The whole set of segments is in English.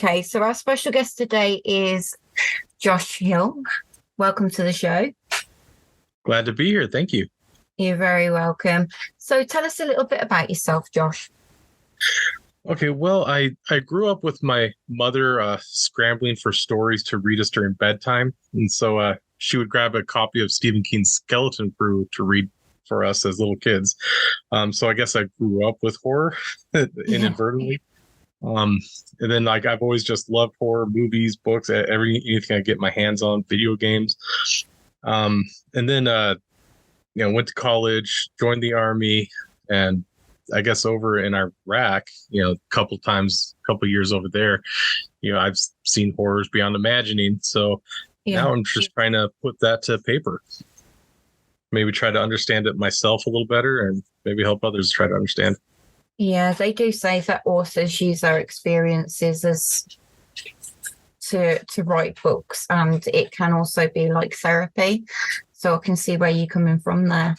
Okay, so our special guest today is Josh Hill. Welcome to the show. Glad to be here. Thank you. You're very welcome. So tell us a little bit about yourself, Josh. Okay, well, I grew up with my mother scrambling for stories to read us during bedtime. And so she would grab a copy of Stephen King's Skeleton Crew to read for us as little kids. So I guess I grew up with horror inadvertently. And then I've always just loved horror movies, books, anything I get my hands on, video games. And then went to college, joined the army, and I guess over in Iraq, a couple years over there, I've seen horrors beyond imagining. So now I'm just trying to put that to paper. Maybe try to understand it myself a little better and maybe help others try to understand. Yeah, they do say that authors use their experiences as to write books, and it can also be like therapy. So I can see where you're coming from there.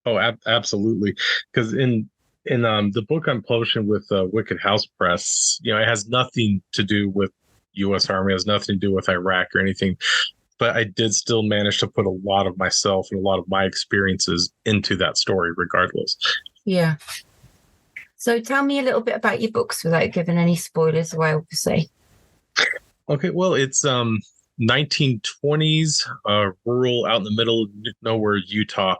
Oh, absolutely. Because in the book I'm publishing with Wicked House Press, it has nothing to do with U.S. Army, has nothing to do with Iraq or anything. But I did still manage to put a lot of myself and a lot of my experiences into that story, regardless. Yeah. So tell me a little bit about your books without giving any spoilers away, obviously. Okay, well, it's 1920s, rural, out in the middle of nowhere, Utah.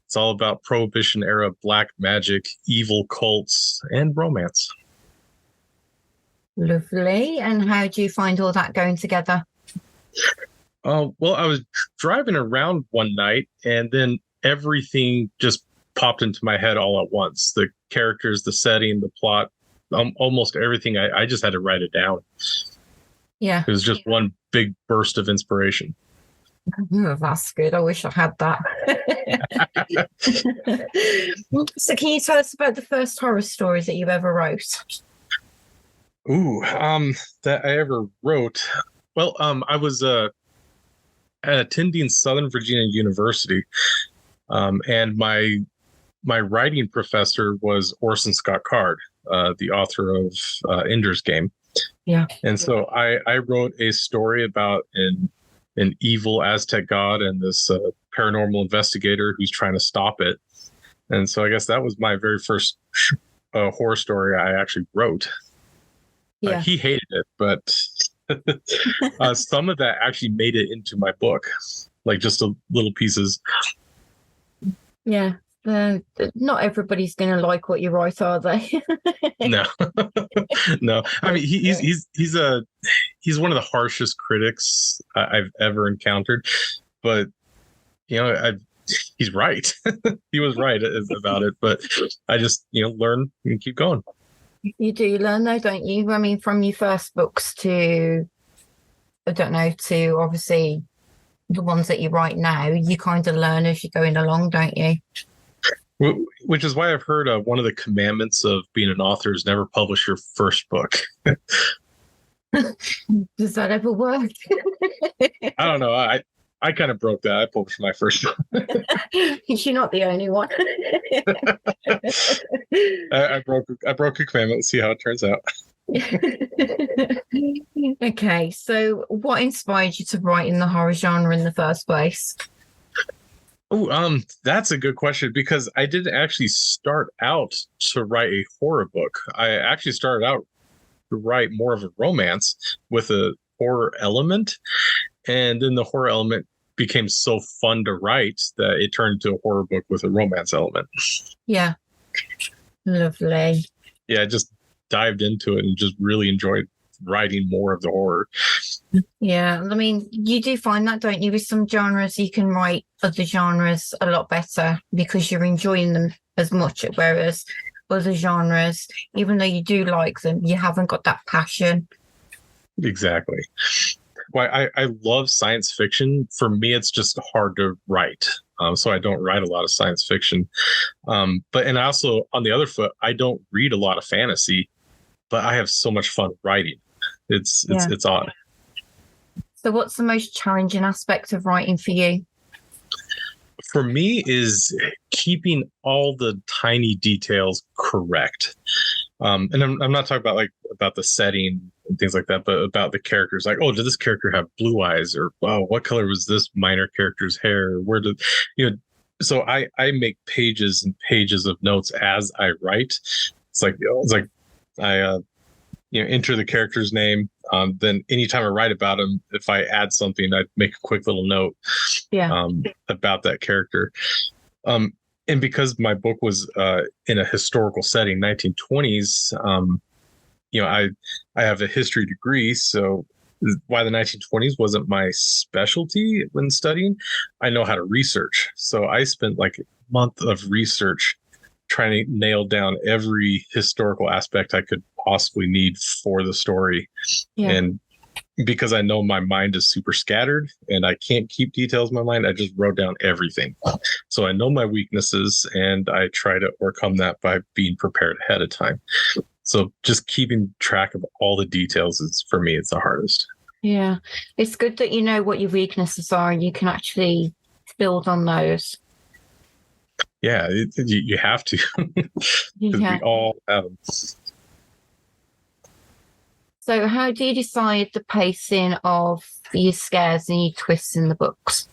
It's all about Prohibition era black magic, evil cults, and romance. Lovely. And how do you find all that going together? Well, I was driving around one night, and then everything just popped into my head all at once. The characters, the setting, the plot, almost everything. I just had to write it down. Yeah. It was just one big burst of inspiration. Oh, that's good. I wish I had that. So can you tell us about the first horror stories that you ever wrote? Ooh, that I ever wrote. Well, I was attending Southern Virginia University, and my writing professor was Orson Scott Card, the author of Ender's Game. Yeah. And so I wrote a story about an evil Aztec god and this paranormal investigator who's trying to stop it. And so I guess that was my very first horror story I actually wrote. Yeah. He hated it, but some of that actually made it into my book, like just little pieces. Yeah. Not everybody's going to like what you write, are they? No, no. I mean, he's one of the harshest critics I've ever encountered, but he's right. He was right about it, but I just learn and keep going. You do learn though, don't you? I mean, from your first books to, I don't know, to obviously the ones that you write now, you kind of learn as you're going along, don't you? Which is why I've heard one of the commandments of being an author is never publish your first book. Does that ever work? I don't know. I kind of broke that. I published my first book. You're not the only one. I broke a commandment. Let's see how it turns out. Okay, so what inspired you to write in the horror genre in the first place? Oh, that's a good question because I didn't actually start out to write a horror book. I actually started out to write more of a romance with a horror element, and then the horror element became so fun to write that it turned into a horror book with a romance element. Yeah, lovely. Yeah, I just dived into it and just really enjoyed writing more of the horror. Yeah, I mean, you do find that, don't you? With some genres, you can write other genres a lot better because you're enjoying them as much, whereas other genres, even though you do like them, you haven't got that passion. Exactly. Well, I love science fiction. For me, it's just hard to write. So I don't write a lot of science fiction. And also, on the other foot, I don't read a lot of fantasy, but I have so much fun writing. It's odd. So what's the most challenging aspect of writing for you? For me is keeping all the tiny details correct. And I'm not talking about like about the setting and things like that, but about the characters. Like, oh, did this character have blue eyes, or oh, what color was this minor character's hair? Where did you know? So I make pages and pages of notes as I write. It's like I enter the character's name. Then anytime I write about him, if I add something, I make a quick little note Yeah. about that character. And because my book was in a historical setting, 1920s, I have a history degree, so why the 1920s wasn't my specialty when studying, I know how to research. So I spent like a month of research trying to nail down every historical aspect I could possibly need for the story. Yeah. And because I know my mind is super scattered and I can't keep details in my mind, I just wrote down everything. So I know my weaknesses and I try to overcome that by being prepared ahead of time. So just keeping track of all the details is, for me, it's the hardest. Yeah. It's good that you know what your weaknesses are and you can actually build on those. Yeah, you have to, because Yeah. we all have them. So how do you decide the pacing of your scares and your twists in the books?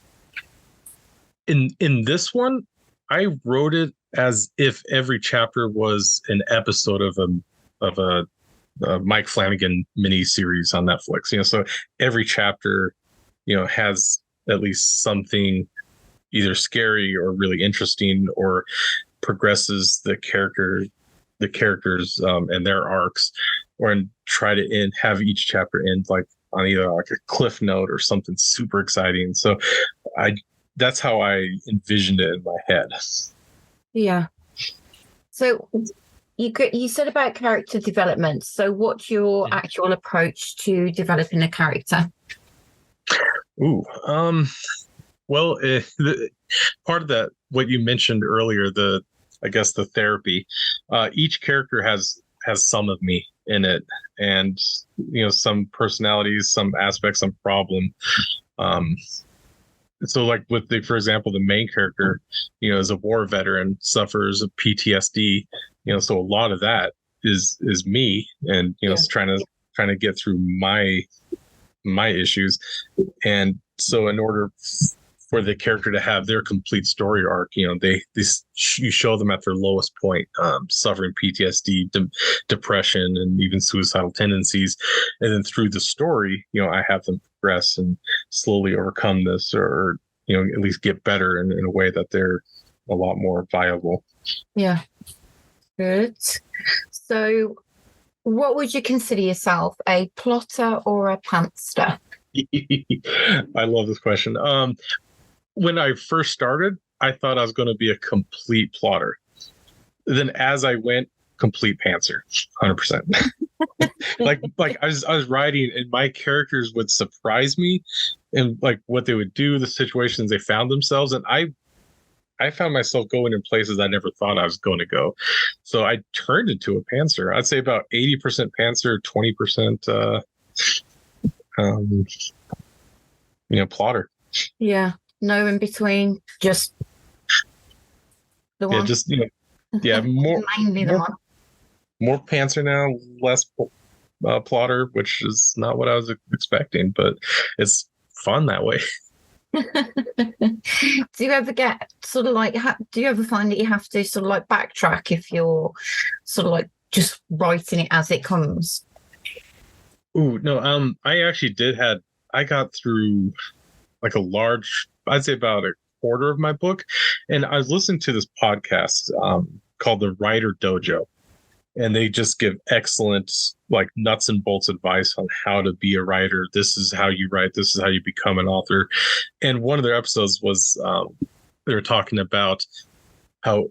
In this one, I wrote it as if every chapter was an episode of a Mike Flanagan mini series on Netflix. So every chapter, has at least something either scary or really interesting, or progresses the characters and their arcs, or and try to have each chapter end like on either like a cliff note or something super exciting. So that's how I envisioned it in my head. Yeah. So you said about character development. So what's your actual approach to developing a character? Ooh, well, part of that, what you mentioned earlier, I guess the therapy, each character has some of me in it, and some personalities, some aspects, some problem. So like for example, the main character, is a war veteran, suffers of PTSD, so a lot of that is me, and trying to get through my issues. And so in order for the character to have their complete story arc, you show them at their lowest point, suffering PTSD, depression, and even suicidal tendencies. And then through the story, I have them progress and slowly overcome this, or at least get better in a way that they're a lot more viable. Yeah. Good. So what would you consider yourself, a plotter or a pantster? I love this question. When I first started, I thought I was going to be a complete plotter. Then as I went, complete pantser, 100%. like I was writing, and my characters would surprise me, and like what they would do, the situations they found themselves, and I found myself going in places I never thought I was going to go. So I turned into a pantser. I'd say about 80% pantser, 20% plotter. Yeah. No in between, just the one. Yeah, just more mainly the one. More pantser now, less plotter, which is not what I was expecting, but it's fun that way. Do you ever get sort of like, do you ever find that you have to sort of like backtrack if you're sort of just writing it as it comes? Ooh, no, I actually I got through like a large, I'd say about a quarter of my book. And I was listening to this podcast called The Writer Dojo. And they just give excellent, like, nuts and bolts advice on how to be a writer. This is how you write. This is how you become an author. And one of their episodes was they were talking about how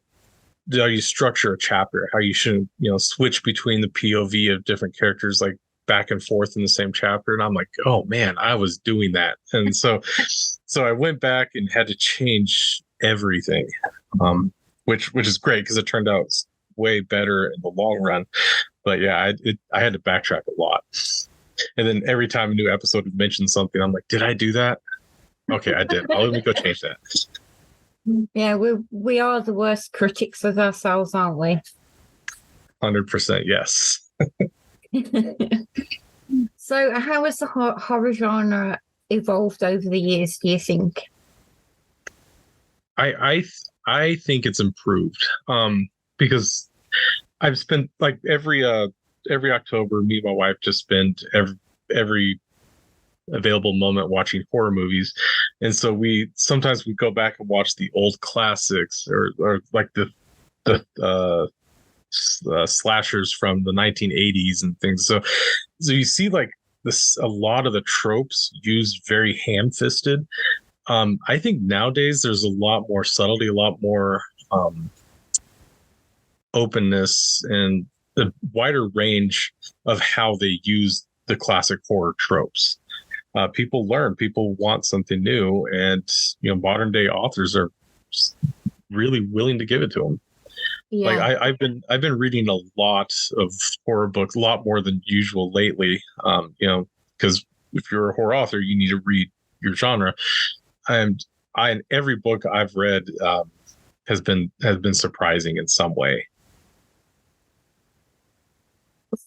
you structure a chapter, how you shouldn't, switch between the POV of different characters, like back and forth in the same chapter. And I'm like, oh man, I was doing that. And so I went back and had to change everything, which is great because it turned out way better in the long run. But yeah, I had to backtrack a lot. And then every time a new episode would mention something, I'm like, did I do that? Okay, I did. Let me go change that. Yeah, we are the worst critics of ourselves, aren't we? 100% yes. So, how has the horror genre evolved over the years, do you think? I think it's improved because I've spent like every October, me and my wife just spend every available moment watching horror movies, and so we sometimes we go back and watch the old classics or like the slashers from the 1980s and things. So you see like this a lot of the tropes used very ham-fisted. I think nowadays there's a lot more subtlety, a lot more openness, and a wider range of how they use the classic horror tropes. People learn, people want something new, and modern day authors are really willing to give it to them. Like Yeah. I've been reading a lot of horror books, a lot more than usual lately. Because if you're a horror author, you need to read your genre. And every book I've read has been surprising in some way.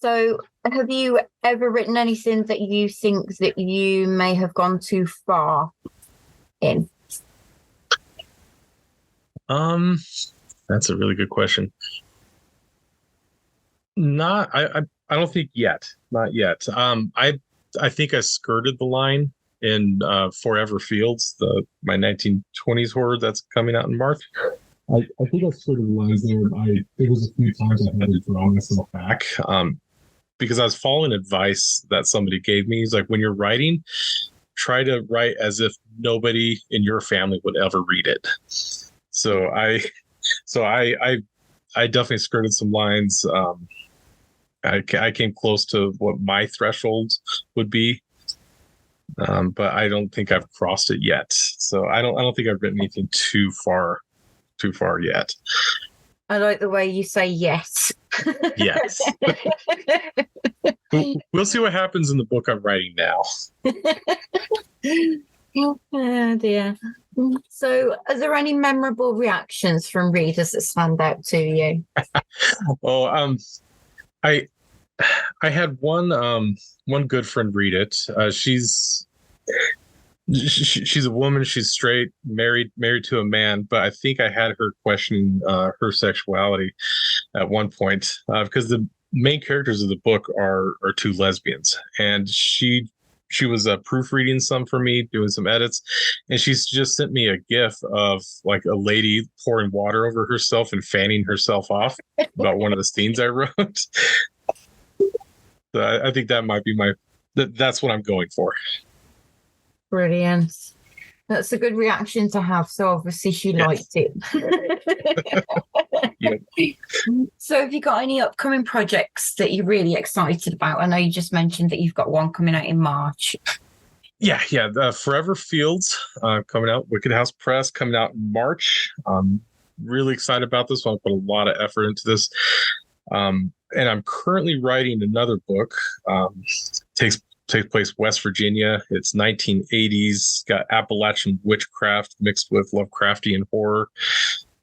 So, have you ever written anything that you think that you may have gone too far in? That's a really good question. I don't think yet. Not yet. I think I skirted the line in Forever Fields, my 1920s horror that's coming out in March. I think I skirted the lines there. There was a few times I had to draw myself back because I was following advice that somebody gave me. He's like, when you're writing, try to write as if nobody in your family would ever read it. So I definitely skirted some lines. I came close to what my threshold would be, but I don't think I've crossed it yet. So I don't think I've written anything too far yet. I like the way you say yes. Yes. We'll see what happens in the book I'm writing now. Oh dear. So, are there any memorable reactions from readers that stand out to you? Well, I had one good friend read it. She's a woman. She's straight, married to a man. But I think I had her questioning her sexuality at one point because the main characters of the book are two lesbians, and she was proofreading some for me, doing some edits, and she's just sent me a gif of like a lady pouring water over herself and fanning herself off about one of the scenes I wrote. So I think that might be that's what I'm going for. Brilliant. That's a good reaction to have. So obviously she liked it. Yep. So have you got any upcoming projects that you're really excited about? I know you just mentioned that you've got one coming out in March. Yeah. Forever Fields coming out. Wicked House Press coming out in March. Really excited about this one. I put a lot of effort into this. And I'm currently writing another book. Takes place West Virginia. It's 1980s. Got Appalachian witchcraft mixed with Lovecraftian horror.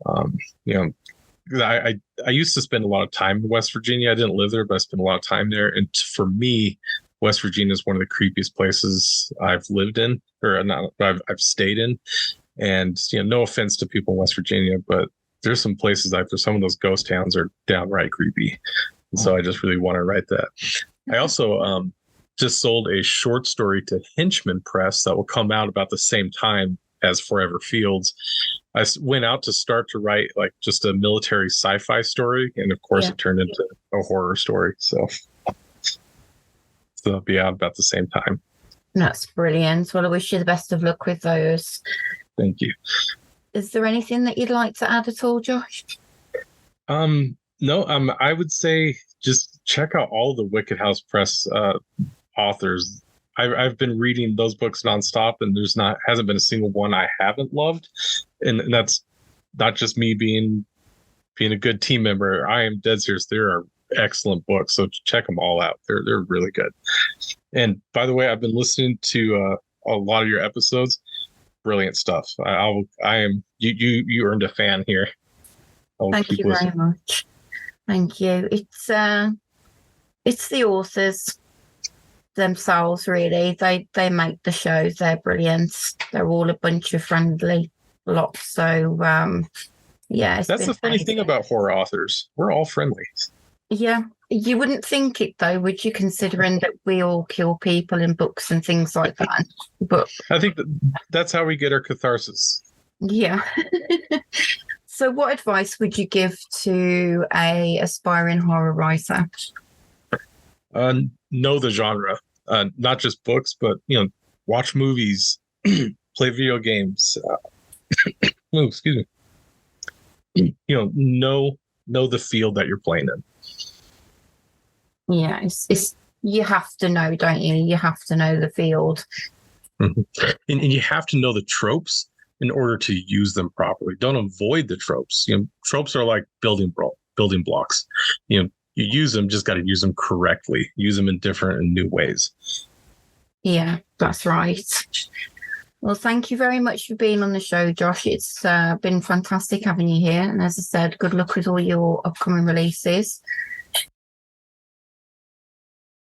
I used to spend a lot of time in West Virginia. I didn't live there, but I spent a lot of time there. And for me, West Virginia is one of the creepiest places I've lived in, or not. I've stayed in. And no offense to people in West Virginia, but there's some places out there. Some of those ghost towns are downright creepy. And so I just really want to write that. I also just sold a short story to Henchman Press that will come out about the same time as Forever Fields. I went out to start to write like just a military sci-fi story, and of course it turned into a horror story. So it'll be out about the same time. That's brilliant. Well, I wish you the best of luck with those. Thank you. Is there anything that you'd like to add at all, Josh? No, I would say just check out all the Wicked House Press authors. I've been reading those books nonstop, and hasn't been a single one I haven't loved, and that's not just me being a good team member. I am dead serious. There are excellent books, so check them all out. They're really good. And by the way, I've been listening to a lot of your episodes. Brilliant stuff. I am you earned a fan here. Thank you very much. Thank you. It's the authors themselves, really. They make the shows. They're brilliant. They're all a bunch of friendly lots. So yeah, it's That's been the funny thing amazing. about horror authors. We're all friendly. Yeah. You wouldn't think it though, would you, considering that we all kill people in books and things like that? But I think that's how we get our catharsis. yeah. So what advice would you give to a aspiring horror writer? Know the genre, not just books, but watch movies, play video games. Oh, excuse me. Know the field that you're playing in. Yeah, it's you have to know, don't you? You have to know the field. And you have to know the tropes in order to use them properly. Don't avoid the tropes. Tropes are like building blocks. You use them, just got to use them correctly. Use them in different and new ways. Yeah, that's right. Well, thank you very much for being on the show, Josh. It's been fantastic having you here. And as I said, good luck with all your upcoming releases.